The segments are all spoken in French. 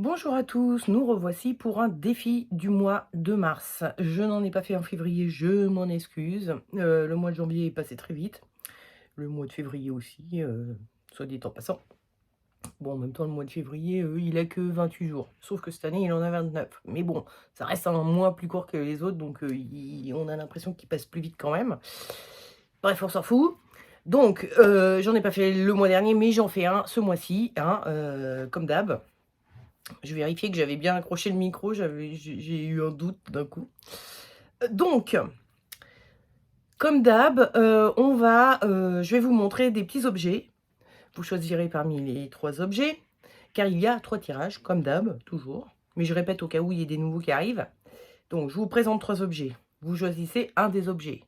Bonjour à tous, nous revoici pour un défi du mois de mars. Je n'en ai pas fait en février, je m'en excuse. Le mois de janvier est passé très vite, le mois de février aussi, soit dit en passant. Bon, en même temps, le mois de février, il a que 28 jours, sauf que cette année, il en a 29. Mais bon, ça reste un mois plus court que les autres, donc on a l'impression qu'il passe plus vite quand même. Bref, on s'en fout. Donc, j'en ai pas fait le mois dernier, mais j'en fais un ce mois-ci, hein, comme d'hab. Je vérifiais que j'avais bien accroché le micro, j'ai eu un doute d'un coup. Donc, comme d'hab, je vais vous montrer des petits objets. Vous choisirez parmi les 3 objets, car il y a 3 tirages, comme d'hab, toujours. Mais je répète au cas où il y ait des nouveaux qui arrivent. Donc, je vous présente 3 objets. Vous choisissez un des objets.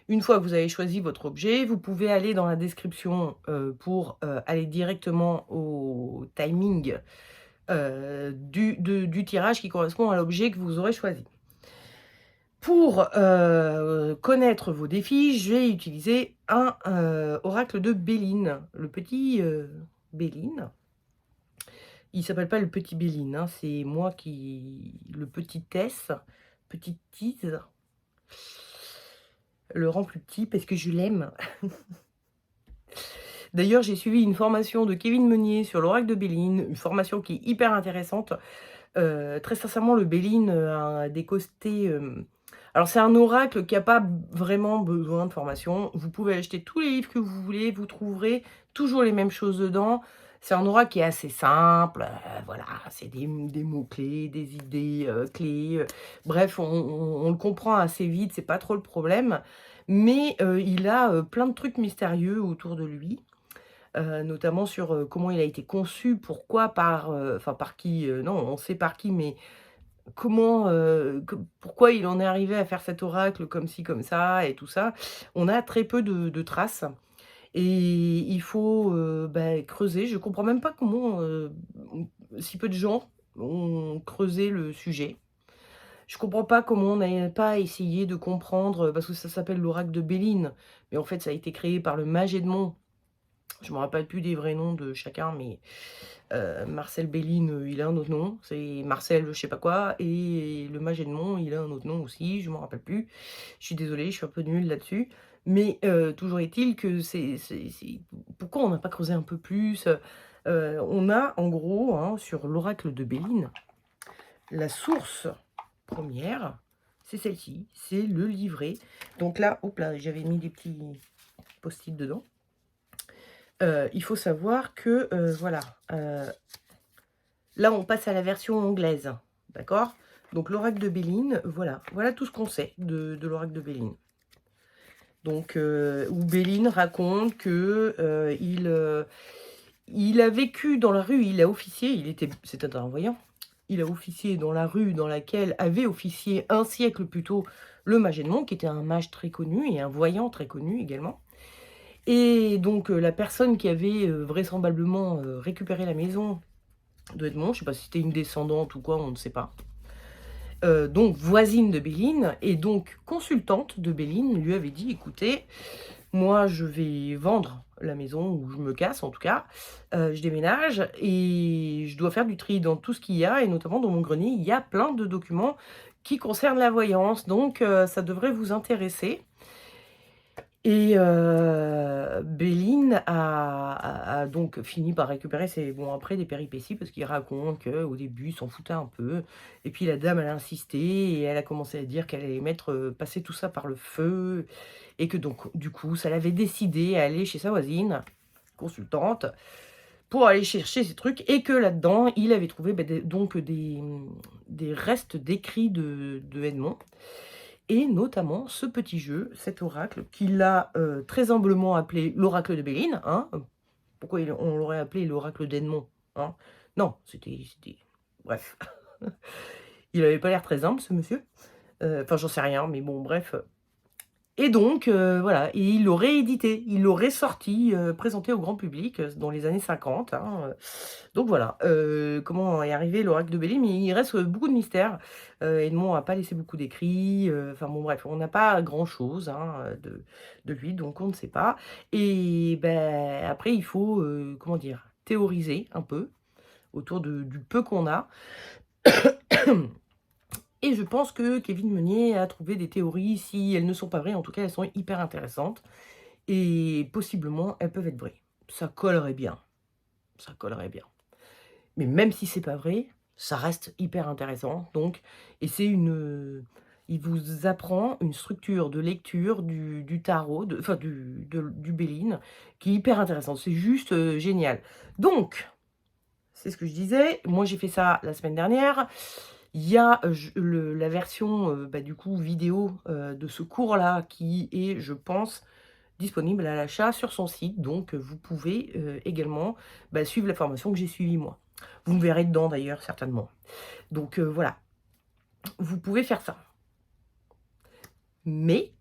Une fois que vous avez choisi votre objet, vous pouvez aller dans la description, pour, aller directement au timing du tirage qui correspond à l'objet que vous aurez choisi. Pour connaître vos défis, je vais utiliser un oracle de Béline, le petit Béline. Il s'appelle pas le petit Béline, hein, c'est moi qui le petit S, petite Tise, le rend plus petit parce que je l'aime. D'ailleurs, j'ai suivi une formation de Kevin Meunier sur l'oracle de Béline, une formation qui est hyper intéressante. Très sincèrement, le Béline a des côtés, alors c'est un oracle qui a pas vraiment besoin de formation. Vous pouvez acheter tous les livres que vous voulez, vous trouverez toujours les mêmes choses dedans. C'est un oracle qui est assez simple, voilà, c'est des mots-clés, des idées, clés, bref, on le comprend assez vite, c'est pas trop le problème. Mais, il a, plein de trucs mystérieux autour de lui. Notamment sur, comment il a été conçu, pourquoi, enfin par qui, non, on sait par qui, mais comment, pourquoi il en est arrivé à faire cet oracle comme ci, comme ça et tout ça. On a très peu de traces et il faut, creuser. Je comprends même pas comment, si peu de gens ont creusé le sujet. Je comprends pas comment on n'a pas essayé de comprendre, parce que ça s'appelle l'oracle de Béline, mais en fait ça a été créé par le mage Edmond. Je me rappelle plus des vrais noms de chacun, mais Marcel Béline, il a un autre nom, c'est Marcel je sais pas quoi et le mage Edmond, il a un autre nom aussi, je m'en rappelle plus. Je suis désolée, je suis un peu nulle là-dessus, mais toujours est-il que c'est pourquoi on n'a pas creusé un peu plus? On a en gros, hein, sur l'oracle de Béline, la source première, c'est celle-ci, c'est le livret. Donc là, hop là, j'avais mis des petits post-it dedans. Il faut savoir que, voilà, là, on passe à la version anglaise, d'accord? Donc l'oracle de Béline, voilà tout ce qu'on sait de l'oracle de Béline. Donc, où Béline raconte que, il a vécu dans la rue, il a officié, c'était un voyant. Il a officié dans la rue dans laquelle avait officié un siècle plus tôt le mage Edmond, qui était un mage très connu et un voyant très connu également. Et donc, la personne qui avait, vraisemblablement, récupéré la maison de Edmond, je sais pas si c'était une descendante ou quoi, on ne sait pas. Donc voisine de Béline et donc consultante de Béline lui avait dit: «Écoutez, moi je vais vendre la maison ou je me casse en tout cas, je déménage et je dois faire du tri dans tout ce qu'il y a et notamment dans mon grenier, il y a plein de documents qui concernent la voyance donc ça devrait vous intéresser». Et Béline a donc fini par récupérer après des péripéties parce qu'il raconte qu'au début, il s'en foutait un peu et puis la dame, elle a insisté et elle a commencé à dire qu'elle allait passer tout ça par le feu et que donc du coup, ça l'avait décidé à aller chez sa voisine, consultante, pour aller chercher ces trucs et que là-dedans, il avait trouvé, des restes d'écrits de Edmond et notamment ce petit jeu, cet oracle qu'il a, très humblement appelé l'oracle de Béline, hein. Pourquoi on l'aurait appelé l'oracle d'Edmond, hein? Non, c'était bref. Il avait pas l'air très humble ce monsieur, enfin j'en sais rien, mais bon bref, et donc voilà, et il l'aurait édité, il l'aurait sorti, présenté au grand public, dans les années 50, hein, donc voilà, comment est arrivé l'oracle de Béline, mais il reste, beaucoup de mystères. Edmond n'a pas laissé beaucoup d'écrits, enfin bon bref, on n'a pas grand-chose, hein, de lui, donc on ne sait pas et après il faut, comment dire? Théoriser un peu autour du peu qu'on a. Et je pense que Kevin Meunier a trouvé des théories, si elles ne sont pas vraies, en tout cas elles sont hyper intéressantes et possiblement elles peuvent être vraies. Ça collerait bien, ça collerait bien. Mais même si c'est pas vrai, ça reste hyper intéressant donc et c'est il vous apprend une structure de lecture du tarot, enfin du Béline qui est hyper intéressante. C'est juste, génial. Donc, c'est ce que je disais, moi j'ai fait ça la semaine dernière. Il y a, la version, bah, du coup vidéo, de ce cours-là qui est, je pense, disponible à l'achat sur son site. Donc, vous pouvez, également, bah, suivre la formation que j'ai suivie moi. Vous me verrez dedans d'ailleurs certainement. Donc, voilà, vous pouvez faire ça. Mais,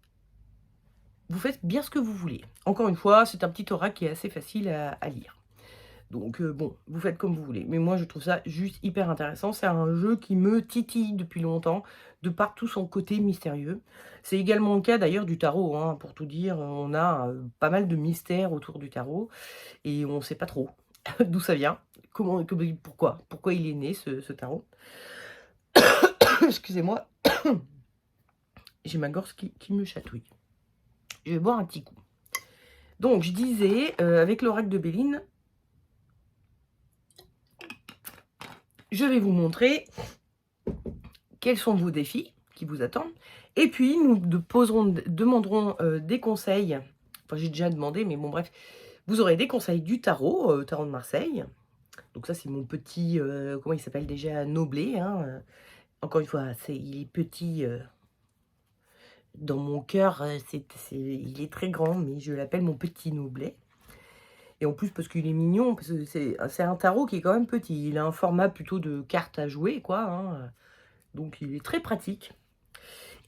vous faites bien ce que vous voulez. Encore une fois, c'est un petit oracle qui est assez facile à lire. Donc bon, vous faites comme vous voulez. Mais moi, je trouve ça juste hyper intéressant. C'est un jeu qui me titille depuis longtemps, de par tout son côté mystérieux. C'est également le cas d'ailleurs du tarot, hein, pour tout dire. On a pas mal de mystères autour du tarot et on ne sait pas trop d'où ça vient, pourquoi il est né ce tarot. Excusez-moi, j'ai ma gorge qui me chatouille. Je vais boire un petit coup. Donc je disais, avec l'oracle de Béline, je vais vous montrer quels sont vos défis qui vous attendent. Et puis, nous demanderons des conseils. Enfin, j'ai déjà demandé, mais bon, bref. Vous aurez des conseils du tarot, tarot de Marseille. Donc ça, c'est mon petit, comment il s'appelle déjà, Noblet. Hein, encore une fois, il est petit dans mon cœur. Il est très grand, mais je l'appelle mon petit Noblet. Et en plus, parce qu'il est mignon, parce que c'est un tarot qui est quand même petit. Il a un format plutôt de carte à jouer, quoi. Hein, donc, il est très pratique.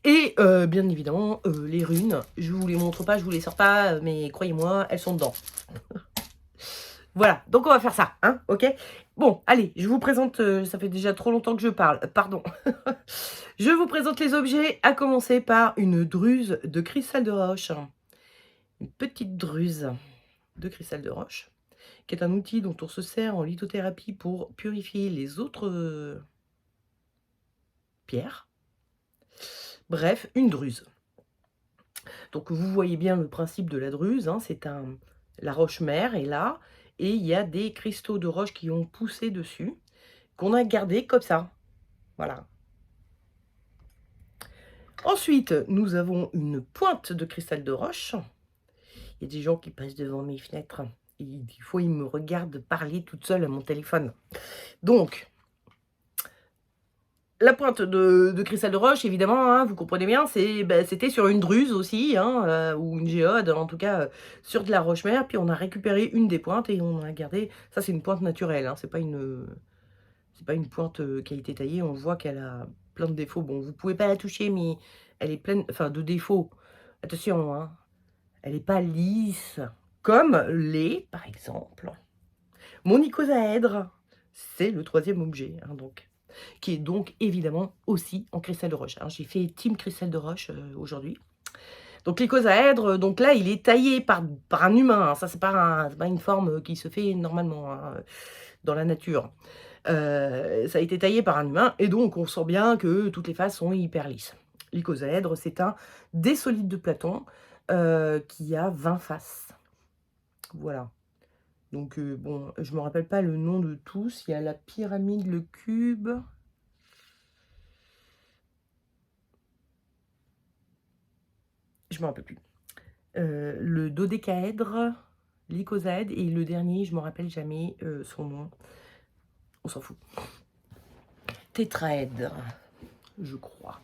Et bien évidemment, les runes, je vous les montre pas, je vous les sors pas, mais croyez-moi, elles sont dedans. Voilà, donc on va faire ça, hein, ok? Bon, allez, je vous présente, ça fait déjà trop longtemps que je parle, pardon. Je vous présente les objets, à commencer par une druse de cristal de roche. Une petite druse de cristal de roche, qui est un outil dont on se sert en lithothérapie pour purifier les autres pierres. Bref, une druse. Donc vous voyez bien le principe de la druse, hein, la roche-mère est là, et il y a des cristaux de roche qui ont poussé dessus, qu'on a gardé comme ça. Voilà. Ensuite, nous avons une pointe de cristal de roche. Il y a des gens qui passent devant mes fenêtres. Et des fois, ils me regardent parler toute seule à mon téléphone. Donc, la pointe de cristal de roche, évidemment, hein, vous comprenez bien, c'était sur une druse aussi, hein, ou une géode, en tout cas, sur de la roche-mère. Puis on a récupéré une des pointes et on a gardé. Ça, c'est une pointe naturelle, hein, c'est pas une pointe qui a été taillée. On voit qu'elle a plein de défauts. Bon, vous pouvez pas la toucher, mais elle est pleine, enfin, de défauts. Attention, hein, elle n'est pas lisse, comme par exemple, mon icosaèdre. C'est le troisième objet, hein, donc, qui est donc évidemment aussi en cristal de roche. Alors j'ai fait team cristal de roche aujourd'hui. Donc l'icosaèdre, donc là il est taillé par un humain, hein. Ça c'est pas une forme qui se fait normalement, hein, dans la nature. Ça a été taillé par un humain et donc on sent bien que toutes les faces sont hyper lisses. L'icosaèdre, c'est un des solides de Platon qui a 20 faces. Voilà. Donc bon, je me rappelle pas le nom de tous. Il y a la pyramide, le cube. Je me rappelle plus. Le dodécaèdre, l'icosaèdre et le dernier, je me rappelle jamais son nom. On s'en fout. Tétraèdre, je crois.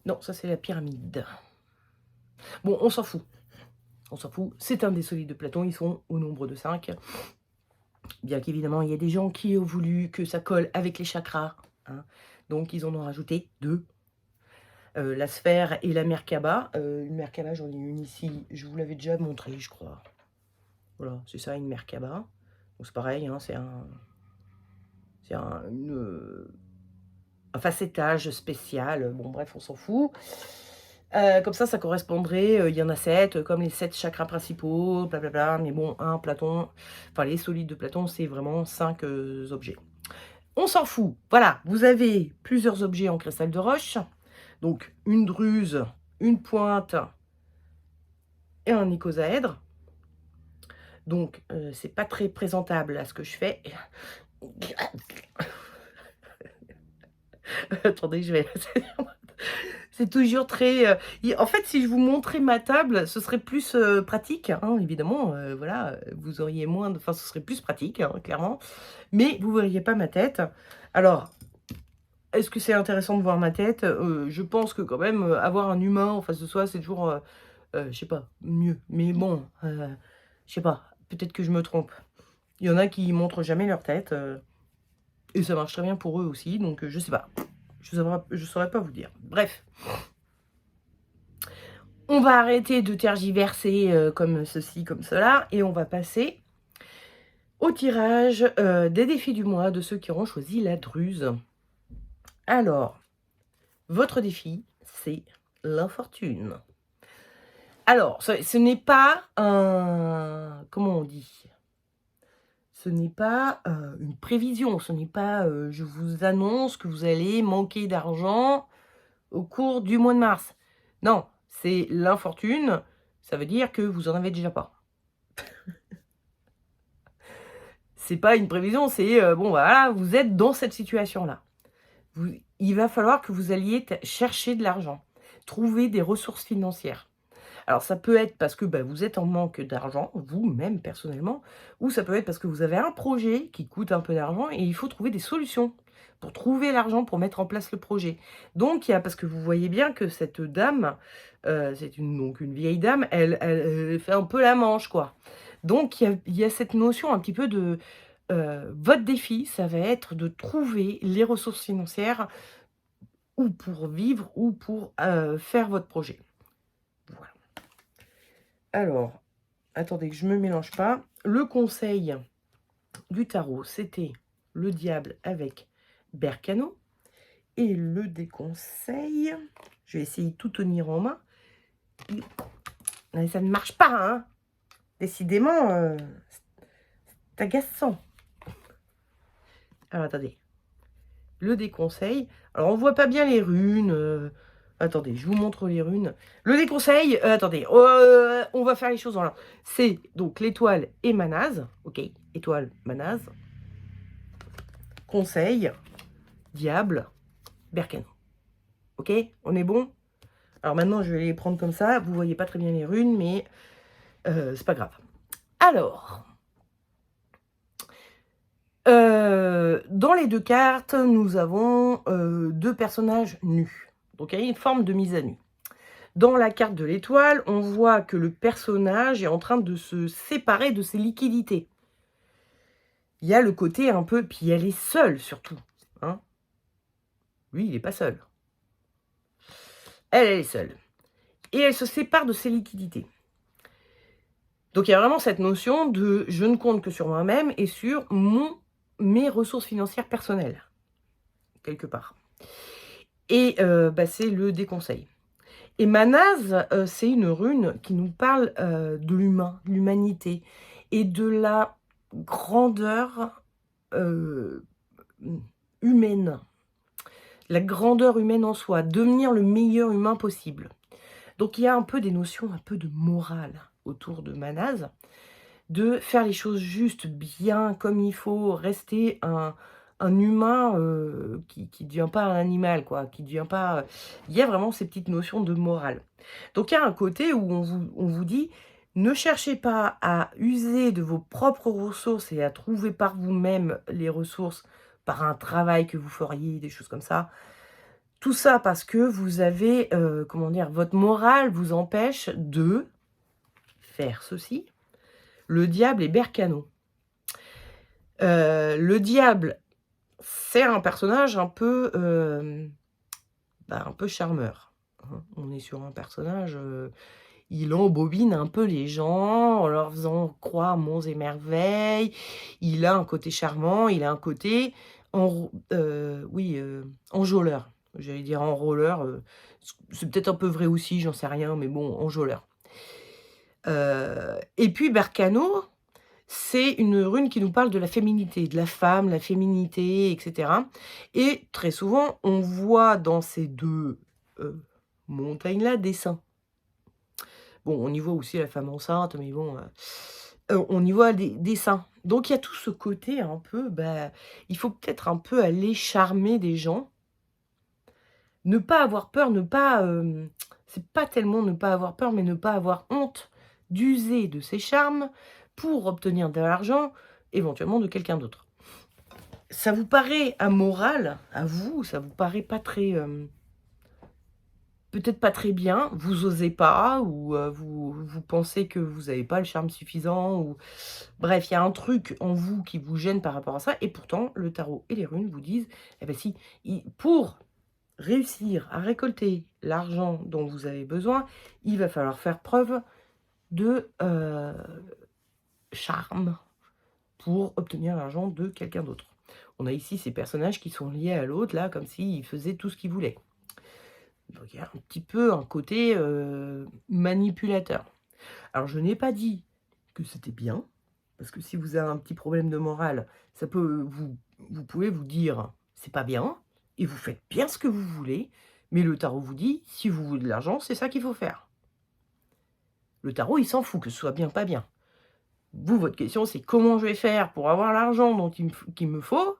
Non, ça c'est la pyramide. Bon, on s'en fout. On s'en fout. C'est un des solides de Platon. Ils sont au nombre de 5. Bien qu'évidemment, il y a des gens qui ont voulu que ça colle avec les chakras. Hein. Donc, ils en ont rajouté 2. La sphère et la Merkaba. Une Merkaba, j'en ai une ici. Je vous l'avais déjà montré, je crois. Voilà, c'est ça, une Merkaba. C'est pareil, hein, c'est un facettage spécial. Bon, bref, on s'en fout. Comme ça correspondrait, il y en a 7, comme les 7 chakras principaux, blablabla, mais bon, hein, Platon, enfin les solides de Platon, c'est vraiment 5 objets. On s'en fout. Voilà, vous avez plusieurs objets en cristal de roche, donc une druse, une pointe et un icosaèdre. Donc, c'est pas très présentable à ce que je fais. Attendez, je vais c'est toujours très, en fait, si je vous montrais ma table, ce serait plus, pratique, hein, évidemment, voilà, vous auriez moins de enfin, ce serait plus pratique, hein, clairement, mais vous verriez pas ma tête. Alors, est-ce que c'est intéressant de voir ma tête? Je pense que quand même, avoir un humain en face de soi, c'est toujours, je sais pas, mieux. Mais bon, je sais pas, peut-être que je me trompe. Il y en a qui montrent jamais leur tête, et ça marche très bien pour eux aussi, donc je sais pas. Je saurais pas vous dire. Bref. On va arrêter de tergiverser, comme ceci, comme cela, et on va passer au tirage, des défis du mois de ceux qui auront choisi la druse. Alors, votre défi, c'est l'infortune. Alors, ce n'est pas un comment on dit? Ce n'est pas, une prévision, ce n'est pas, je vous annonce que vous allez manquer d'argent au cours du mois de mars. Non, c'est l'infortune, ça veut dire que vous en avez déjà pas. C'est pas une prévision, c'est, bon voilà, vous êtes dans cette situation-là. Il va falloir que vous alliez chercher de l'argent, trouver des ressources financières. Alors ça peut être parce que, bah, vous êtes en manque d'argent, vous-même personnellement, ou ça peut être parce que vous avez un projet qui coûte un peu d'argent et il faut trouver des solutions pour trouver l'argent pour mettre en place le projet. Donc il y a parce que vous voyez bien que cette dame, c'est donc une vieille dame, elle fait un peu la manche, quoi. Donc il y a cette notion un petit peu de, votre défi, ça va être de trouver les ressources financières ou pour vivre ou pour, faire votre projet. Voilà. Alors, attendez que je me mélange pas. Le conseil du tarot, c'était le diable avec Bercano. Et le déconseil, je vais essayer de tout tenir en main. Mais ça ne marche pas, hein. Décidément, c'est agaçant. Alors, attendez. Le déconseil. Alors, on voit pas bien les runes. Attendez, je vous montre les runes. Le déconseil, attendez, on va faire les choses en l'ordre. C'est donc l'étoile et Manaz. Ok, étoile, Manaz. Conseil, diable, Bercano. Ok, on est bon? Alors maintenant, je vais les prendre comme ça. Vous voyez pas très bien les runes, mais c'est pas grave. Alors, dans les deux cartes, nous avons deux personnages nus. Donc, il y a une forme de mise à nu. Dans la carte de l'étoile, on voit que le personnage est en train de se séparer de ses liquidités. Il y a le côté un peu... Puis elle est seule, surtout. Hein. Lui, il n'est pas seul. Elle est seule. Et elle se sépare de ses liquidités. Donc, il y a vraiment cette notion de « je ne compte que sur moi-même et sur mes ressources financières personnelles », quelque part. Et bah, c'est le déconseil. Et Manaz, c'est une rune qui nous parle de l'humain, l'humanité, et de la grandeur humaine. La grandeur humaine en soi, devenir le meilleur humain possible. Donc il y a un peu des notions, un peu de morale autour de Manaz, de faire les choses juste, bien, comme il faut, rester un humain qui ne devient pas un animal, quoi, qui devient pas... Il y a vraiment ces petites notions de morale. Donc il y a un côté où on vous dit, ne cherchez pas à user de vos propres ressources et à trouver par vous-même les ressources par un travail que vous feriez, des choses comme ça. Tout ça parce que vous avez, comment dire, votre morale vous empêche de faire ceci. Le diable est Bercano. Le diable, c'est un personnage un peu charmeur. Hein. On est sur un personnage, il embobine un peu les gens en leur faisant croire monts et merveilles. Il a un côté charmant, il a un côté enjôleur. J'allais dire en roller, c'est peut-être un peu vrai aussi, j'en sais rien, mais bon, en enjôleur. Et puis Berkano, c'est une rune qui nous parle de la féminité, de la femme, la féminité et cetera et très souvent, on voit dans ces 2 montagnes-là des seins. Bon, on y voit aussi la femme enceinte, mais bon, on y voit des seins. Donc il y a tout ce côté un peu, bah, il faut peut-être un peu aller charmer des gens. Ne pas avoir peur, ne pas, c'est pas tellement ne pas avoir peur, mais ne pas avoir honte d'user de ses charmes pour obtenir de l'argent, éventuellement de quelqu'un d'autre. Ça vous paraît amoral à vous, ça vous paraît pas très, peut-être pas très bien, vous osez pas ou, vous pensez que vous avez pas le charme suffisant ou bref, il y a un truc en vous qui vous gêne par rapport à ça et pourtant le tarot et les runes vous disent: «Eh ben si, i pour réussir à récolter l'argent dont vous avez besoin, il va falloir faire preuve de, charme pour obtenir l'argent de quelqu'un d'autre. On a ici ces personnages qui sont liés à l'autre, là, comme s'ils faisaient tout ce qu'ils voulaient. Donc il y a un petit peu un côté, manipulateur. Alors je n'ai pas dit que c'était bien, parce que si vous avez un petit problème de morale, ça peut vous pouvez vous dire: «C'est pas bien» et vous faites bien ce que vous voulez, mais le tarot vous dit: «Si vous voulez de l'argent, c'est ça qu'il faut faire». Le tarot, il s'en fout que ce soit bien, pas bien. Vous, votre question, c'est: «Comment je vais faire pour avoir l'argent dont qu'il me faut?»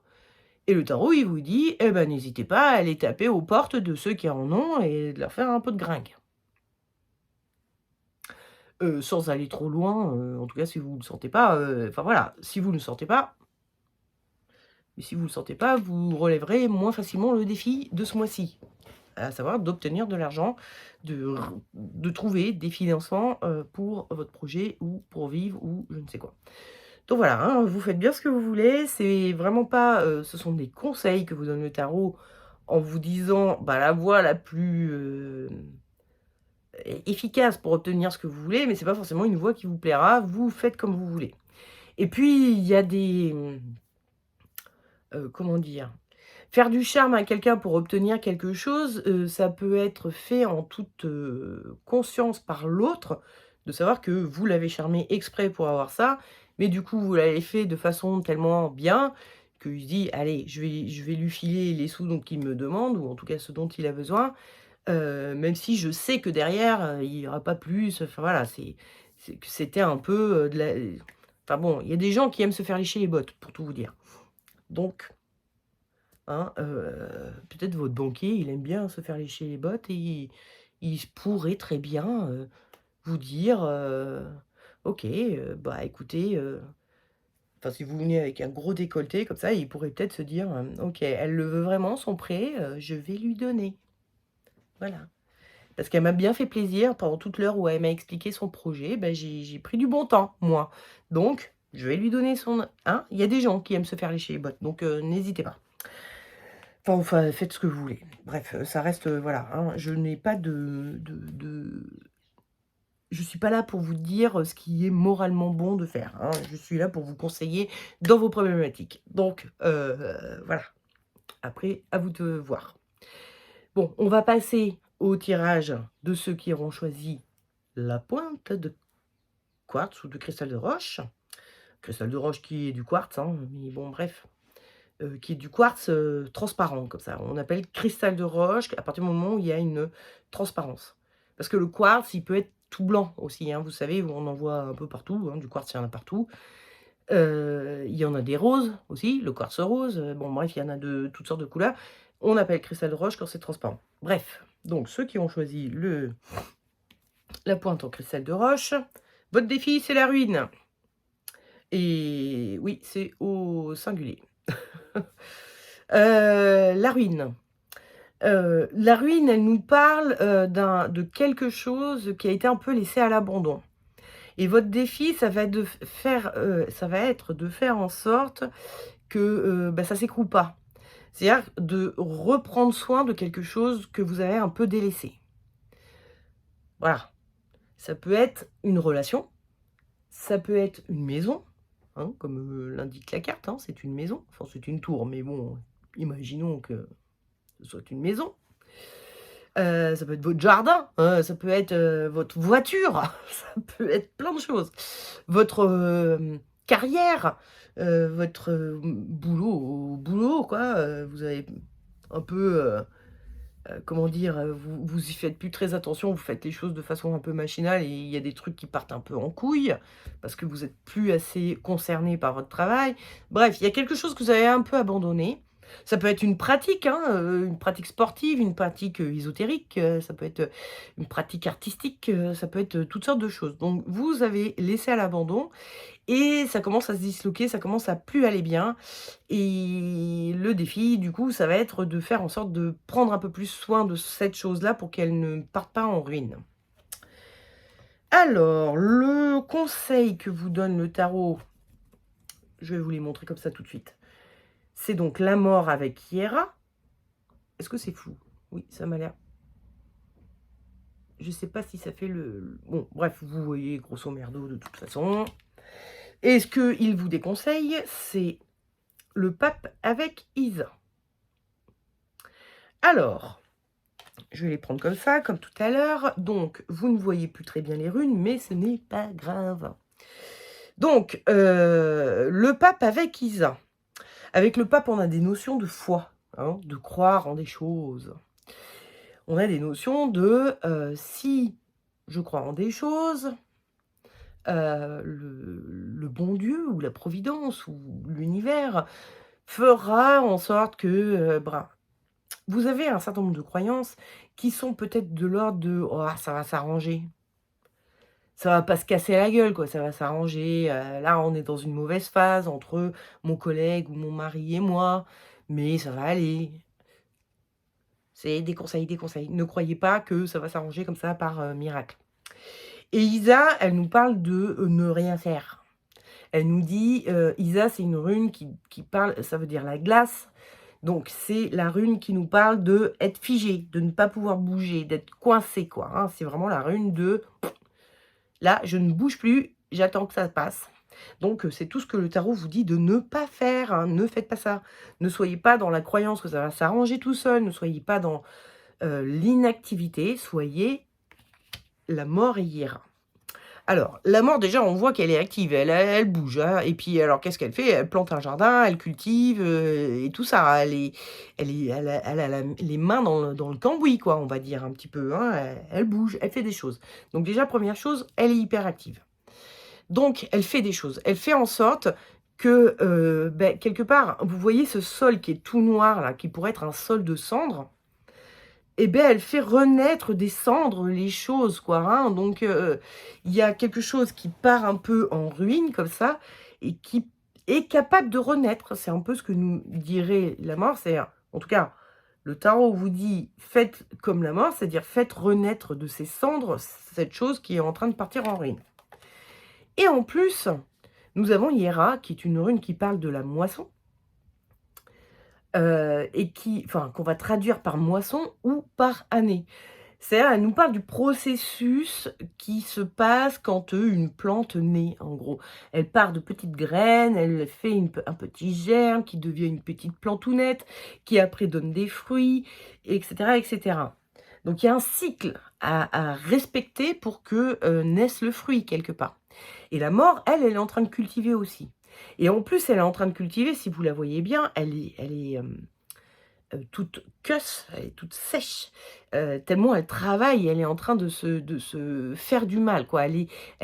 et le tarot, il vous dit: «Eh ben, n'hésitez pas à aller taper aux portes de ceux qui en ont et de leur faire un peu de gringue». Sans aller trop loin, en tout cas si vous ne le sentez pas, enfin voilà, si vous ne le sentez pas, mais si vous ne le sentez pas, vous relèverez moins facilement le défi de ce mois-ci, à savoir d'obtenir de l'argent, de trouver des financements, pour votre projet ou pour vivre ou je ne sais quoi. Donc voilà, hein, vous faites bien ce que vous voulez, c'est vraiment pas, ce sont des conseils que vous donne le tarot en vous disant, bah, la voie la plus, efficace pour obtenir ce que vous voulez, mais c'est pas forcément une voie qui vous plaira, vous faites comme vous voulez. Et puis il y a des, comment dire? Faire du charme à quelqu'un pour obtenir quelque chose, ça peut être fait en toute, conscience par l'autre, de savoir que vous l'avez charmé exprès pour avoir ça, mais du coup, vous l'avez fait de façon tellement bien qu'il se dit: «Allez, je vais lui filer les sous dont il me demande ou en tout cas ce dont il a besoin, même si je sais que derrière, il y aura pas plus». Enfin voilà, c'est que c'était un peu, de la enfin bon, il y a des gens qui aiment se faire lécher les bottes, pour tout vous dire. Donc hein, peut-être votre banquier, il aime bien se faire lécher les bottes et il se pourrait très bien, vous dire, «OK, bah, écoutez», enfin, si vous venez avec un gros décolleté comme ça, il pourrait peut-être se dire, «OK, elle le veut vraiment son prêt, je vais lui donner». Voilà. Parce qu'elle m'a bien fait plaisir pendant toute l'heure où elle m'a expliqué son projet, bah, j'ai pris du bon temps, moi. Donc je vais lui donner son hein? Il y a des gens qui aiment se faire lécher les bottes, donc n'hésitez pas. Enfin, faites ce que vous voulez. Bref, ça reste, voilà, hein, je n'ai pas je suis pas là pour vous dire, ce qui est moralement bon de faire, hein. Je suis là pour vous conseiller dans vos problématiques. Donc, voilà. Après, à vous de voir. Bon, on va passer au tirage de ceux qui auront choisi la pointe de quartz ou de cristal de roche. Cristal de roche qui est du quartz, hein, mais bon, bref. Qui est du quartz, transparent comme ça. On appelle cristal de roche à partir du moment où il y a une transparence. Parce que le quartz, il peut être tout blanc aussi, hein, vous savez, on en voit un peu partout, hein, du quartz, il y en a partout. Il y en a des roses aussi, le quartz rose, bon bref, il y en a de toutes sortes de couleurs. On appelle cristal de roche quand c'est transparent. Bref, donc ceux qui ont choisi la pointe en cristal de roche, votre défi, c'est la ruine et oui, c'est au singulier. La ruine. La ruine, elle nous parle, de quelque chose qui a été un peu laissé à l'abandon et votre défi, ça va être de faire en sorte que, bah, ça s'écroule pas. C'est-à-dire de reprendre soin de quelque chose que vous avez un peu délaissé. Voilà. Ça peut être une relation, ça peut être une maison, hein, comme, l'indique la carte, hein, c'est une maison. Enfin, c'est une tour, mais bon, imaginons que ce soit une maison. Ça peut être votre jardin, ça peut être, votre voiture, ça peut être plein de choses. Votre, carrière, votre, boulot quoi, vous avez un peu, comment dire? Vous y faites plus très attention, vous faites les choses de façon un peu machinale et il y a des trucs qui partent un peu en couille, parce que vous êtes plus assez concerné par votre travail. Bref, il y a quelque chose que vous avez un peu abandonné. Ça peut être une pratique sportive, une pratique, ésotérique, ça peut être, une pratique artistique, ça peut être, toutes sortes de choses. Donc vous avez laissé à l'abandon et ça commence à se disloquer, ça commence à plus aller bien et le défi, du coup, ça va être de faire en sorte de prendre un peu plus soin de cette chose-là pour qu'elle ne parte pas en ruine. Alors, le conseil que vous donne le tarot, je vais vous les montrer comme ça tout de suite. C'est donc la mort avec Hiera. Est-ce que c'est flou? Oui, ça m'a l'air. Je sais pas si ça fait bon, bref, vous voyez grosso merdo de toute façon. Et ce qu'il vous déconseille, c'est le pape avec Isa. Alors, je vais les prendre comme ça, comme tout à l'heure. Donc, vous ne voyez plus très bien les runes, mais ce n'est pas grave. Donc, le pape avec Isa. Avec le pape, on a des notions de foi, hein, de croire en des choses. On a des notions de si je crois en des choses, le bon Dieu ou la providence ou l'univers fera en sorte que vous avez un certain nombre de croyances qui sont peut-être de l'ordre de oh, ça va s'arranger. Ça va pas se casser la gueule, quoi, ça va s'arranger. Là, on est dans une mauvaise phase entre mon collègue ou mon mari et moi, mais ça va aller. C'est des conseils, des conseils. Ne croyez pas que ça va s'arranger comme ça par miracle. Et Isa, elle nous parle de ne rien faire. Elle nous dit, Isa, c'est une rune qui parle, ça veut dire la glace. Donc, c'est la rune qui nous parle de être figé, de ne pas pouvoir bouger, d'être coincé, quoi. Hein. C'est vraiment la rune de là, je ne bouge plus, j'attends que ça passe. Donc, c'est tout ce que le tarot vous dit de ne pas faire. Hein. Ne faites pas ça. Ne soyez pas dans la croyance que ça va s'arranger tout seul. Ne soyez pas dans l'inactivité. Soyez la mort hier. Alors, la mort, déjà, on voit qu'elle est active, elle bouge, hein, et puis alors qu'est-ce qu'elle fait? Elle plante un jardin, elle cultive, et tout ça. Elle a les mains dans le cambouis, quoi, on va dire un petit peu, hein. Elle bouge, elle fait des choses. Donc déjà, première chose, elle est hyper active. Donc elle fait des choses. Elle fait en sorte que, quelque part, vous voyez ce sol qui est tout noir là, qui pourrait être un sol de cendres? Eh beh, elle fait renaître des cendres les choses, quoi, hein. Donc, il y a quelque chose qui part un peu en ruine comme ça et qui est capable de renaître. C'est un peu ce que nous dirait la mort. C'est en tout cas, le tarot vous dit: «Faites comme la mort», c'est-à-dire faites renaître de ces cendres cette chose qui est en train de partir en ruine. Et en plus, nous avons Hiera, qui est une rune qui parle de la moisson. Et qu'on va traduire par moisson ou par année. C'est-à-dire, elle nous parle du processus qui se passe quand, une plante naît, en gros. Elle part de petites graines, elle fait un petit germe qui devient une petite plantounette, qui après donne des fruits, et cetera, et cetera. Donc il y a un cycle à respecter pour que, naisse le fruit quelque part. Et la mort, elle est en train de cultiver aussi. Et en plus, elle est en train de cultiver, si vous la voyez bien, elle est toute queuse, elle est toute sèche, tellement elle travaille, elle est en train de se faire du mal, quoi. Elle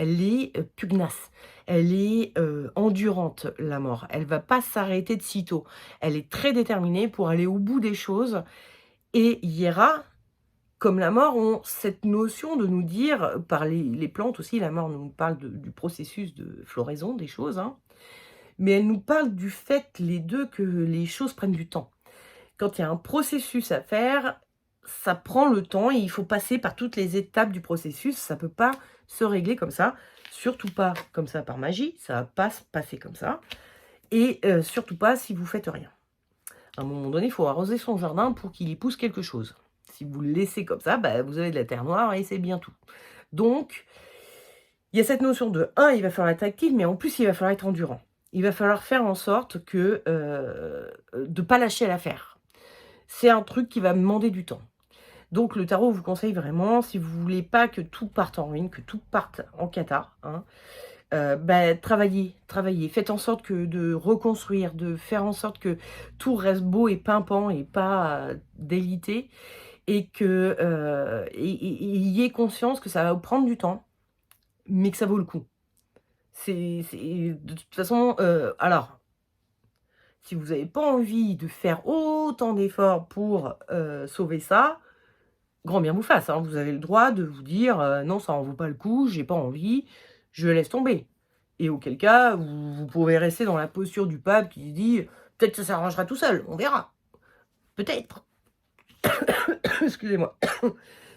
est pugnace, elle est, endurante, la mort. Elle va pas s'arrêter de sitôt. Elle est très déterminée pour aller au bout des choses et Hiera, comme la mort, ont cette notion de nous dire, par les plantes aussi, la mort nous parle du processus de floraison des choses, hein, mais elle nous parle du fait, les 2, que les choses prennent du temps. Quand il y a un processus à faire, ça prend le temps et il faut passer par toutes les étapes du processus. Ça ne peut pas se régler comme ça, surtout pas comme ça par magie, ça va pas se passer comme ça et surtout pas si vous faites rien. À un moment donné, il faut arroser son jardin pour qu'il y pousse quelque chose. Si vous le laissez comme ça, vous avez de la terre noire et c'est bien tout. Donc, il y a cette notion de il va falloir être actif, mais en plus, il va falloir être endurant. Il va falloir faire en sorte que de pas lâcher l'affaire. C'est un truc qui va me demander du temps. Donc le tarot vous conseille vraiment, si vous voulez pas que tout parte en ruine, que tout parte en cata, hein, bah, travaillez. Faites en sorte que de reconstruire, de faire en sorte que tout reste beau et pimpant et pas, délité et que, ayez conscience que ça va vous prendre du temps, mais que ça vaut le coup. C'est de toute façon, alors, si vous avez pas envie de faire autant d'efforts pour, sauver ça, grand bien vous fasse, hein. Vous avez le droit de vous dire, «Non, ça en vaut pas le coup, j'ai pas envie, je laisse tomber» et auquel cas, vous pouvez rester dans la posture du pape qui se dit: «Peut-être ça s'arrangera tout seul, on verra, peut-être». Excusez-moi.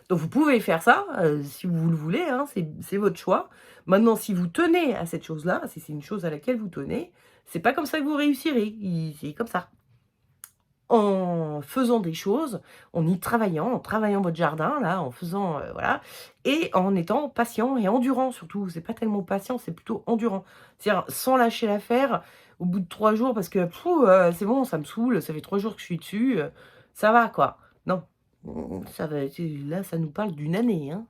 Donc vous pouvez faire ça, si vous le voulez, hein, c'est votre choix. Maintenant, si vous tenez à cette chose-là, si c'est une chose à laquelle vous tenez, c'est pas comme ça que vous réussirez, c'est comme ça. En faisant des choses, en travaillant votre jardin là, en faisant, voilà et en étant patient et endurant surtout. C'est pas tellement patient, c'est plutôt endurant. C'est-à-dire sans lâcher l'affaire au bout de 3 jours parce que: c'est bon, ça me saoule, ça fait 3 jours que je suis dessus, ça va quoi». Non, ça va là, ça nous parle d'une année, hein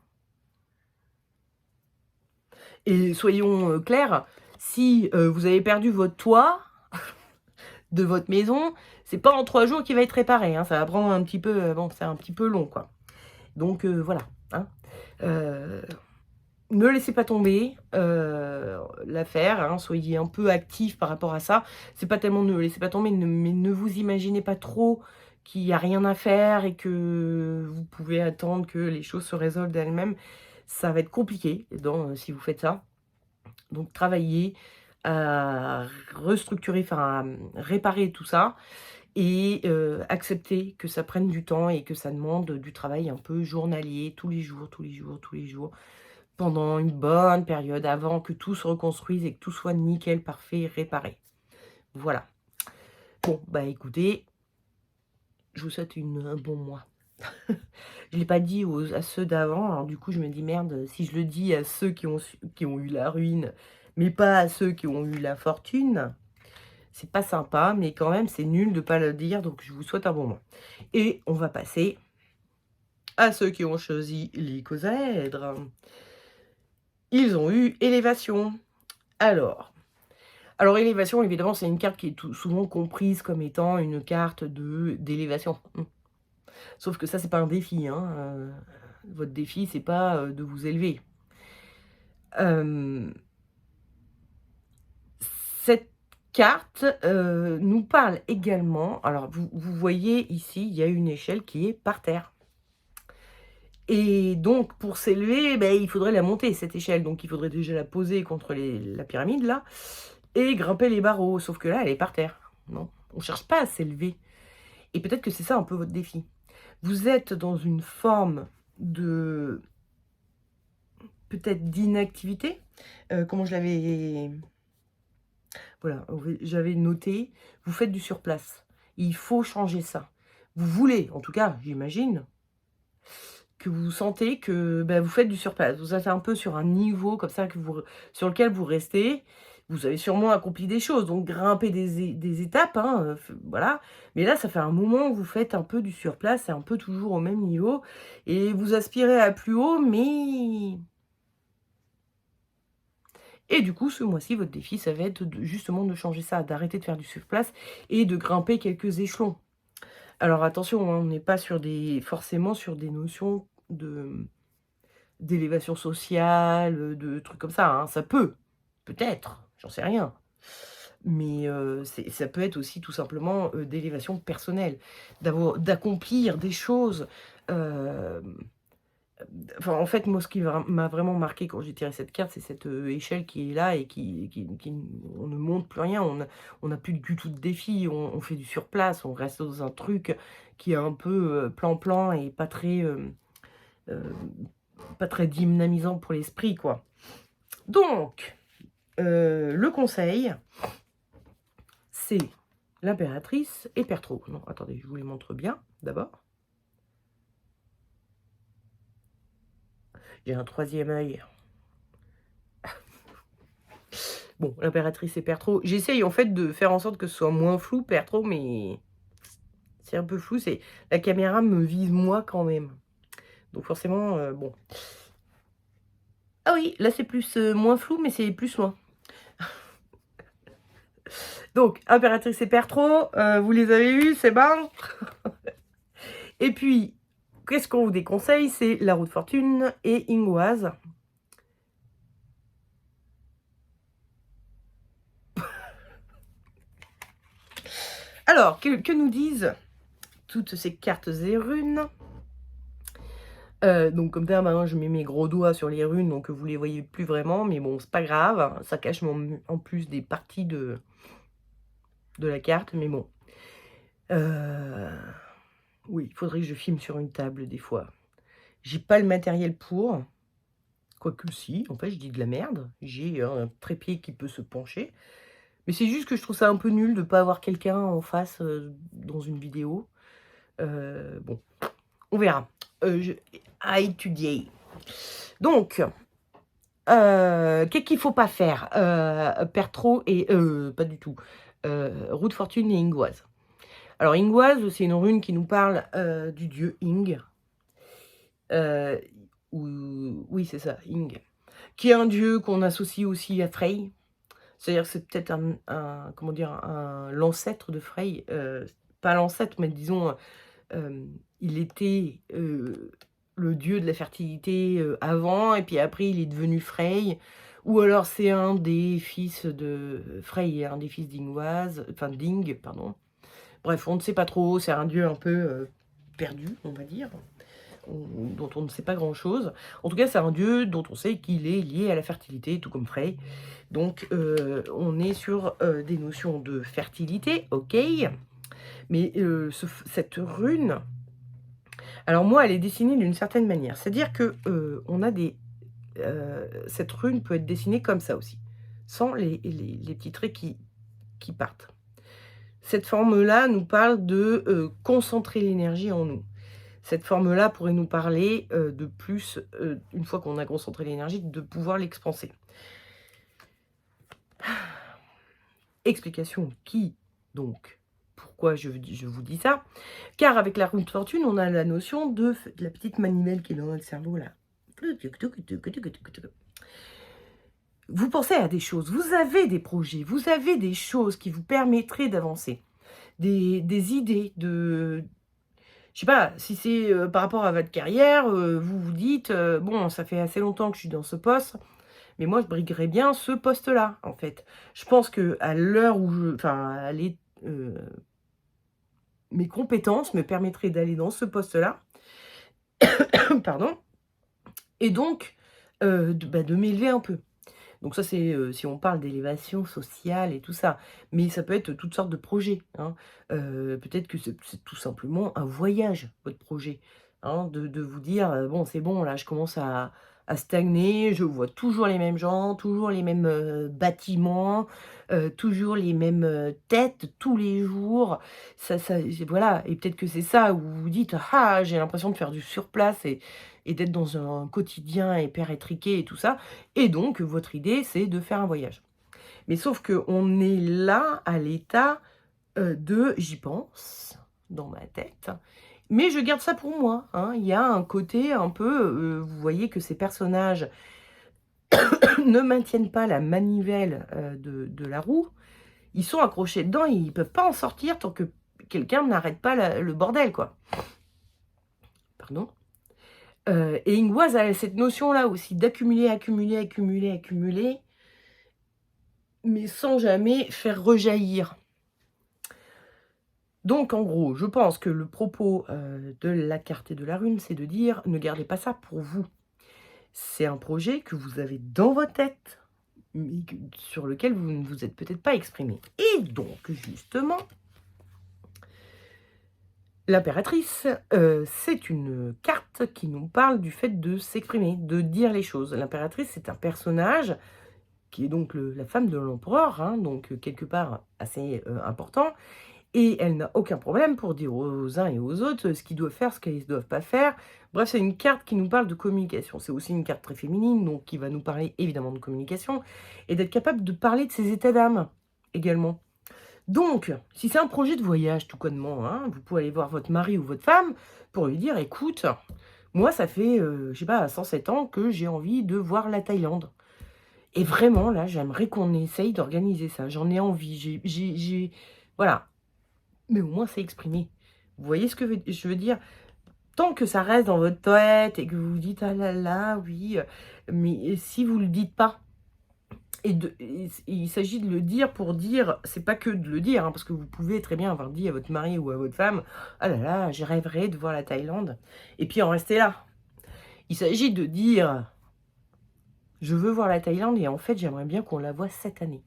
et soyons, clairs, si, vous avez perdu votre toit de votre maison, c'est pas en 3 jours qu'il va être réparé, hein. Ça va prendre un petit peu, bon, c'est un petit peu long, quoi. Donc voilà, hein. Heu, ne laissez pas tomber, l'affaire, hein, soyez un peu actifs par rapport à ça. C'est pas tellement ne laissez pas tomber, mais ne vous imaginez pas trop qu'il y a rien à faire et que vous pouvez attendre que les choses se résolvent d'elles-mêmes. Ça va être compliqué si vous faites ça. Donc travaillez à restructurer, enfin, à, réparer tout ça et accepter que ça prenne du temps et que ça demande du travail un peu journalier, tous les jours, tous les jours, tous les jours, pendant une bonne période avant que tout se reconstruise et que tout soit nickel, parfait, réparé. Voilà. Bon, bah, écoutez, je vous souhaite un bon mois. Je l'ai pas dit à ceux d'avant, alors du coup, je me dis: «Merde, si je le dis à ceux qui ont eu la ruine, mais pas à ceux qui ont eu la fortune». C'est pas sympa, mais quand même, c'est nul de pas le dire, donc je vous souhaite un bon mois. Et on va passer à ceux qui ont choisi l'icosaèdre. Ils ont eu élévation. Alors élévation, évidemment, c'est une carte qui est souvent comprise comme étant une carte d'élévation. Sauf que ça, c'est pas un défi, hein, votre défi, c'est pas, de vous élever. Hem, cette carte, nous parle également alors vous voyez ici, il y a une échelle qui est par terre. Et donc pour s'élever, beh, il faudrait la monter cette échelle, donc il faudrait déjà la poser contre la pyramide là et grimper les barreaux, sauf que là, elle est par terre, non? On cherche pas à s'élever et peut-être que c'est ça un peu votre défi. Vous êtes dans une forme de peut-être d'inactivité, comment je l'avais voilà, j'avais noté, vous faites du surplace. Il faut changer ça. Vous voulez, en tout cas, j'imagine que vous sentez que, bah, vous faites du surplace. Vous êtes un peu sur un niveau comme ça sur lequel vous restez. Vous avez sûrement accompli des choses, donc grimper des étapes, hein, voilà. Mais là, ça fait un moment que vous faites un peu du surplace, c'est un peu toujours au même niveau et vous aspirez à plus haut, mais et du coup, ce mois-ci, votre défi, ça va être justement de changer ça, d'arrêter de faire du surplace et de grimper quelques échelons. Alors attention, hein, on n'est pas forcément sur des notions d'élévation sociale, de trucs comme ça, hein. Ça peut-être, j'en sais rien. Mais ça peut être aussi tout simplement, d'élévation personnelle, d'accomplir des choses, hem, enfin, en fait, moi, ce qui m'a vraiment marqué quand j'ai tiré cette carte, c'est cette, échelle qui est là et qui on ne monte plus rien, on n'a plus du tout de défi, on fait du surplace, on reste dans un truc qui est un peu, plan-plan et heu, pas très dynamisant pour l'esprit, quoi. Donc le conseil, c'est l'impératrice et Pertrot. Non, attendez, je vous les montre bien, d'abord. J'ai un troisième œil. Bon, l'impératrice et Pertrot. J'essaye, en fait, de faire en sorte que ce soit moins flou, Pertrot, mais c'est un peu flou, la caméra me vise moi, quand même. Donc forcément, bon. Ah oui, là c'est plus, moins flou, mais c'est plus loin. Donc impératrice et père trop, vous les avez eus, c'est bon. Et puis, qu'est-ce qu'on vous déconseille? C'est la roue de fortune et Yngoise. Alors, que nous disent toutes ces cartes et runes? Donc comme ça, maintenant je mets mes gros doigts sur les runes, donc vous les voyez plus vraiment, mais bon, c'est pas grave, hein, ça cache en plus des parties de la carte, mais bon. Oui, il faudrait que je filme sur une table des fois. J'ai pas le matériel pour, quoique si, en fait je dis de la merde. J'ai un trépied qui peut se pencher, mais c'est juste que je trouve ça un peu nul de pas avoir quelqu'un en face, dans une vidéo. Bon, on verra. À étudier. Donc, qu'est-ce qu'il faut pas faire? Perdre trop et pas du tout. Roue de fortune et Yngoise. Alors Yngoise, c'est une rune qui nous parle, du dieu Ing. Oui, c'est ça, Ing. Qui est un dieu qu'on associe aussi à Frey. C'est-à-dire que c'est peut-être comment dire? L'ancêtre de Frey, pas l'ancêtre, mais disons, il était, le dieu de la fertilité, avant et puis après il est devenu Frey. Ou alors c'est un des fils de Frey et un des fils d'Ingwaz, enfin d'Ing, pardon. Bref, on ne sait pas trop, c'est un dieu un peu, perdu, on va dire, dont on ne sait pas grand-chose. En tout cas, c'est un dieu dont on sait qu'il est lié à la fertilité, tout comme Frey. Donc, on est sur, des notions de fertilité, OK. Mais, cette rune, alors moi, elle est dessinée d'une certaine manière. C'est-à-dire que, on a des, cette rune peut être dessinée comme ça aussi, sans les petits traits qui partent. Cette forme-là nous parle de, concentrer l'énergie en nous. Cette forme-là pourrait nous parler, de plus, une fois qu'on a concentré l'énergie, de pouvoir l'expanser. Explication qui, donc, pourquoi je vous dis ça? Car avec la roue de fortune, on a la notion de la petite manivelle qui est dans notre cerveau là. Vous pensez à des choses, vous avez des projets, vous avez des choses qui vous permettraient d'avancer, des idées de... Je sais pas, si c'est, par rapport à votre carrière, vous vous dites, «Bon, ça fait assez longtemps que je suis dans ce poste, mais moi je briguerais bien ce poste-là», en fait. Je pense qu'à l'heure où mes compétences me permettraient d'aller dans ce poste-là, pardon, et donc, de m'élever un peu. Donc ça, c'est, si on parle d'élévation sociale et tout ça. Mais ça peut être toutes sortes de projets, hein. Peut-être que c'est tout simplement un voyage, votre projet, hein, de vous dire, «Bon, c'est bon, là, je commence à stagner, je vois toujours les mêmes gens, toujours les mêmes, bâtiments, toujours les mêmes, têtes tous les jours». Voilà, et peut-être que c'est ça où vous vous dites: «Ah, j'ai l'impression de faire du surplace et d'être dans un quotidien hyper étriqué et tout ça». Et donc, votre idée, c'est de faire un voyage. Mais sauf qu'on est là, à l'état, de «j'y pense», dans ma tête, mais je garde ça pour moi, hein. Il y a un côté un peu, vous voyez que ces personnages ne maintiennent pas la manivelle, de la roue. Ils sont accrochés dedans, ils peuvent pas en sortir tant que quelqu'un n'arrête pas le bordel, quoi. Pardon? Et Yngoise a cette notion-là aussi d'accumuler, accumuler, accumuler, accumuler, mais sans jamais faire rejaillir. Donc en gros, je pense que le propos, de la carte et de la rune, c'est de dire: «Ne gardez pas ça pour vous». C'est un projet que vous avez dans votre tête, mais sur lequel vous ne vous êtes peut-être pas exprimé. Et donc justement, l'impératrice, c'est une carte qui nous parle du fait de s'exprimer, de dire les choses. L'impératrice, c'est un personnage qui est donc la femme de l'empereur, hein, donc quelque part assez, important. Et elle n'a aucun problème pour dire aux uns et aux autres ce qu'ils doivent faire, ce qu'ils ne doivent pas faire. Bref, c'est une carte qui nous parle de communication. C'est aussi une carte très féminine, donc qui va nous parler évidemment de communication et d'être capable de parler de ses états d'âme également. Donc, si c'est un projet de voyage tout connement, hein, vous pouvez aller voir votre mari ou votre femme pour lui dire: «Écoute, Moi, ça fait, je sais pas, 107 ans que j'ai envie de voir la Thaïlande et vraiment là, j'aimerais qu'on essaye d'organiser ça. J'en ai envie, j'ai voilà, mais au moins c'est exprimé. Vous voyez ce que je veux dire? Tant que ça reste dans votre tête et que vous vous dites: «Ah là là, oui», mais si vous le dites pas et il s'agit de le dire pour dire, c'est pas que de le dire, hein, parce que vous pouvez très bien avoir dit à votre mari ou à votre femme: «Ah là là, je rêverais de voir la Thaïlande» et puis en rester là. Il s'agit de dire: «Je veux voir la Thaïlande et en fait, j'aimerais bien qu'on la voie cette année».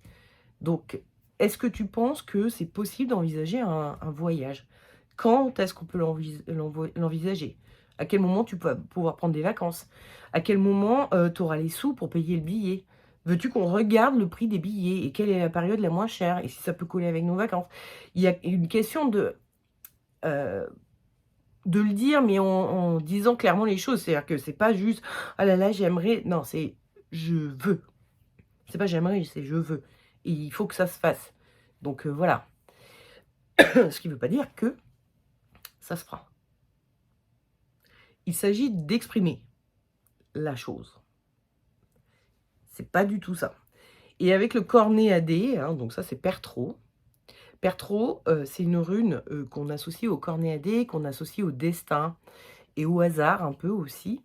Donc, est-ce que tu penses que c'est possible d'envisager un voyage? Quand est-ce qu'on peut l'envisager? À quel moment tu vas pouvoir prendre des vacances? À quel moment, tu auras les sous pour payer le billet? Veux-tu qu'on regarde le prix des billets et quelle est la période la moins chère et si ça peut coller avec nos vacances? Il y a une question heu, de le dire, mais en disant clairement les choses. C'est-à-dire que c'est pas juste: «Ah là là, j'aimerais», non, c'est: «Je veux». C'est pas j'aimerais, c'est je veux et il faut que ça se fasse. Donc voilà. Ce qui veut pas dire que ça se fera. Il s'agit d'exprimer la chose. C'est pas du tout ça. Et avec le cornet à dés, hein, donc ça c'est Perthro. Perthro, c'est une rune, qu'on associe au cornet à dés, qu'on associe au destin et au hasard un peu aussi.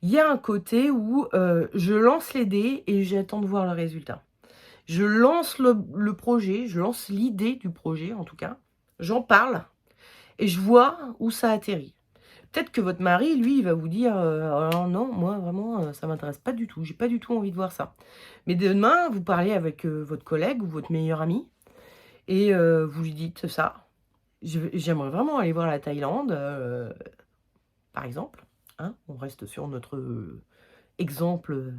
Il y a un côté où, je lance les dés et j'attends de voir le résultat. Je lance le projet, je lance l'idée du projet en tout cas, j'en parle et je vois où ça atterrit. Peut-être que votre mari, lui, il va vous dire, «Alors non, moi vraiment, ça m'intéresse pas du tout, j'ai pas du tout envie de voir ça». Mais demain, vous parlez avec, votre collègue ou votre meilleur ami et vous lui dites ça: «J'aimerais vraiment aller voir la Thaïlande», par exemple, hein, on reste sur notre, exemple,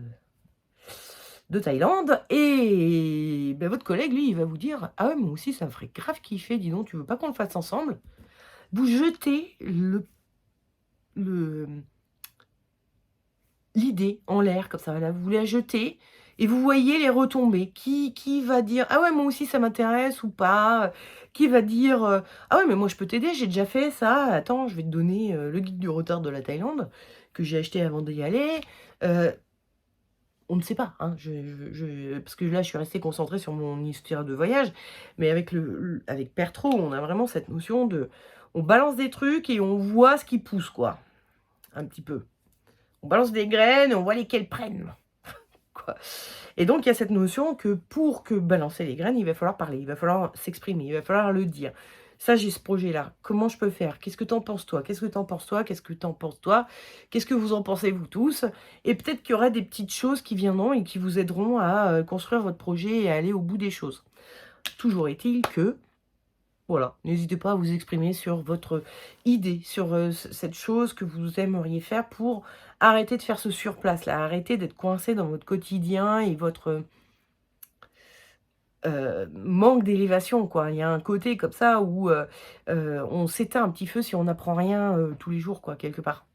de Thaïlande et bah, votre collègue, lui, il va vous dire: «Ah ouais, moi aussi ça me ferait grave kiffer, dis donc, tu veux pas qu'on le fasse ensemble?» Vous jetez le l'idée en l'air comme ça, là, vous la jetez et vous voyez les retombées. Qui va dire: «Ah ouais, moi aussi ça m'intéresse» ou pas? Qui va dire, «Ah ouais, mais moi je peux t'aider, j'ai déjà fait ça. Attends, je vais te donner, le guide du retard de la Thaïlande que j'ai acheté avant d'y aller». Heu, on ne sait pas, hein, parce que là, je suis restée concentrée sur mon histoire de voyage, mais avec avec Pertro, on a vraiment cette notion de on balance des trucs et on voit ce qui pousse, quoi, un petit peu. On balance des graines et on voit lesquelles prennent, quoi. Et donc il y a cette notion que pour que balancer les graines, il va falloir parler, il va falloir s'exprimer, il va falloir le dire. Ça, j'ai ce projet-là, comment je peux faire? Qu'est-ce que tu en penses toi? Qu'est-ce que tu en penses toi? Qu'est-ce que tu en penses toi? Qu'est-ce que vous en pensez vous tous? Et peut-être qu'il y aura des petites choses qui viendront et qui vous aideront à, construire votre projet et à aller au bout des choses. Toujours est-il que voilà, n'hésitez pas à vous exprimer sur votre idée, sur, cette chose que vous aimeriez faire pour arrêter de faire ce surplace-là, arrêter d'être coincé dans votre quotidien et votre, manque d'élévation, quoi. Il y a un côté comme ça où, on s'éteint un petit feu si on n'apprend rien, tous les jours, quoi, quelque part.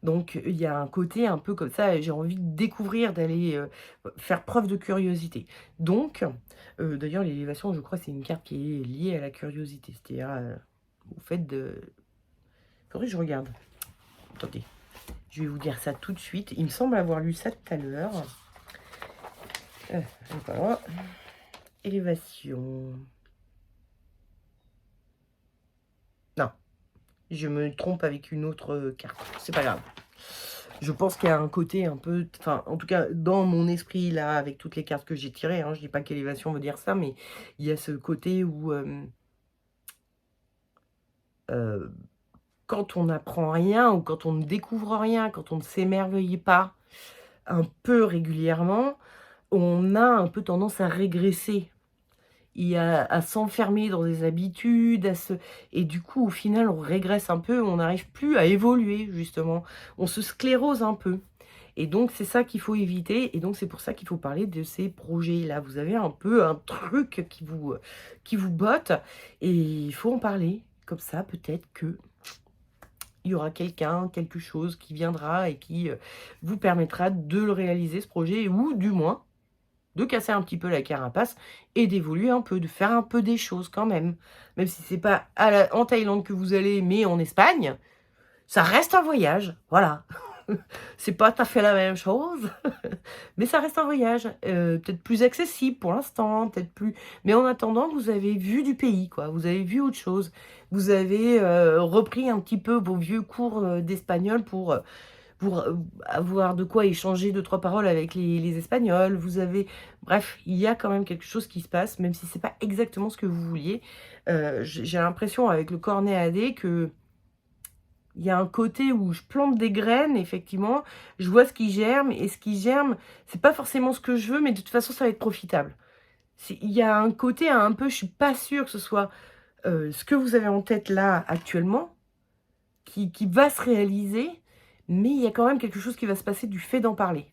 Donc il y a un côté un peu comme ça et j'ai envie de découvrir, d'aller, faire preuve de curiosité. Donc d'ailleurs l'élévation, je crois, c'est une carte qui est liée à la curiosité, c'est-à-dire, au fait de faudrait que je regarde. Attendez, je vais vous dire ça tout de suite. Il me semble avoir lu ça tout à l'heure. Voilà. Élévation. Non, je me trompe avec une autre, carte. C'est pas grave. Je pense qu'il y a un côté un peu enfin, en tout cas, dans mon esprit, là, avec toutes les cartes que j'ai tirées, hein, je dis pas qu'élévation veut dire ça, mais il y a ce côté où, heu, quand on n'apprend rien ou quand on ne découvre rien, quand on ne s'émerveille pas un peu régulièrement, on a un peu tendance à régresser et à s'enfermer dans des habitudes, et du coup, au final, on régresse un peu, on n'arrive plus à évoluer justement. On se sclérose un peu. Et donc c'est ça qu'il faut éviter et donc c'est pour ça qu'il faut parler de ces projets-là. Vous avez un peu un truc qui vous botte et il faut en parler. Comme ça, peut-être que il y aura quelqu'un, quelque chose qui viendra et qui, vous permettra de le réaliser ce projet ou du moins de casser un petit peu la carapace et d'évoluer un peu, de faire un peu des choses quand même. Même si c'est pas en Thaïlande que vous allez, mais en Espagne, Ça reste un voyage, voilà. C'est pas tout à fait la même chose, mais ça reste un voyage, peut-être plus accessible pour l'instant, peut-être plus mais en attendant, vous avez vu du pays, quoi. Vous avez vu autre chose. Vous avez, repris un petit peu vos vieux cours, d'espagnol pour, avoir de quoi échanger deux trois paroles avec les Espagnols. Vous avez bref, il y a quand même quelque chose qui se passe, même si c'est pas exactement ce que vous vouliez. J'ai l'impression avec le cornet AD que il y a un côté où je plante des graines, effectivement, je vois ce qui germe et ce qui germe, c'est pas forcément ce que je veux, mais de toute façon, ça va être profitable. Il y a un côté un peu, je suis pas sûre que ce soit, ce que vous avez en tête là, actuellement, qui va se réaliser, mais il y a quand même quelque chose qui va se passer du fait d'en parler.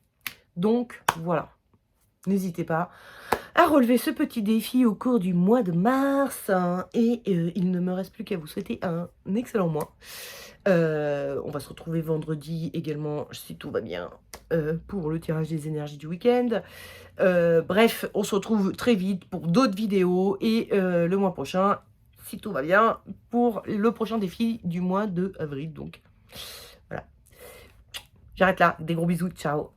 Donc voilà, n'hésitez pas à relever ce petit défi au cours du mois de mars, hein, et il ne me reste plus qu'à vous souhaiter un excellent mois. On va se retrouver vendredi également, si tout va bien, pour le tirage des énergies du week-end. Bref, on se retrouve très vite pour d'autres vidéos et le mois prochain, si tout va bien, pour le prochain défi du mois de avril donc voilà. J'arrête là, des gros bisous, ciao.